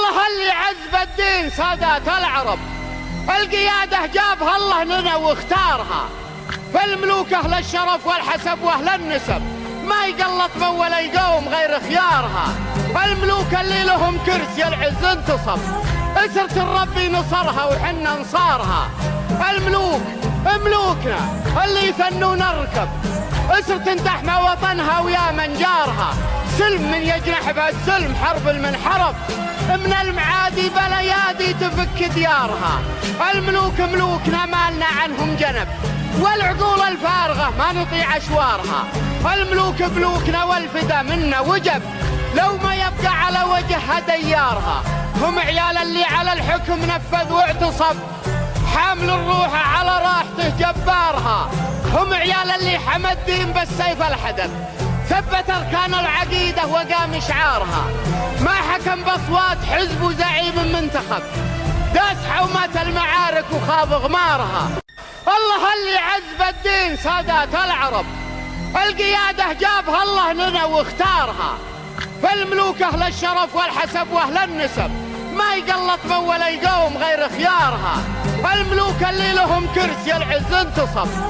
الله اللي عز الدين سادات العرب، القيادة جابها الله لنا واختارها، فالملوك أهل الشرف والحسب وأهل النسب، ما يقلط من ولا يقوم غير خيارها. الملوك اللي لهم كرسي العز انتصب، اسرة الربي نصرها وحنا نصارها. الملوك ملوكنا اللي يثنوا نركب، اسرة تحمى وطنها ويا من جارها. سلم من يجنح بعد سلم، حرب المنحرف من المعادي بليادي تفك ديارها. الملوك ملوكنا مالنا عنهم جنب، والعقول الفارغة ما نطيع أشوارها. الملوك ملوكنا والفدا منا وجب، لو ما يبقى على وجهها ديارها. هم عيال اللي على الحكم نفذ واعتصب، حامل الروح على راحته جبارها. هم عيال اللي حمى الدين بالسيف الحدث، ثبت أركان العقيدة وقام شعارها. ما حكم بأصوات حزب وزعيم منتخب، داس حومات المعارك وخاض غمارها. الله اللي عز الدين سادات العرب، القيادة جابها الله لنا واختارها، فالملوك أهل الشرف والحسب وأهل النسب، ما يقلط من ولا يقوم غير خيارها. الملوك اللي لهم كرسي العز انتصب.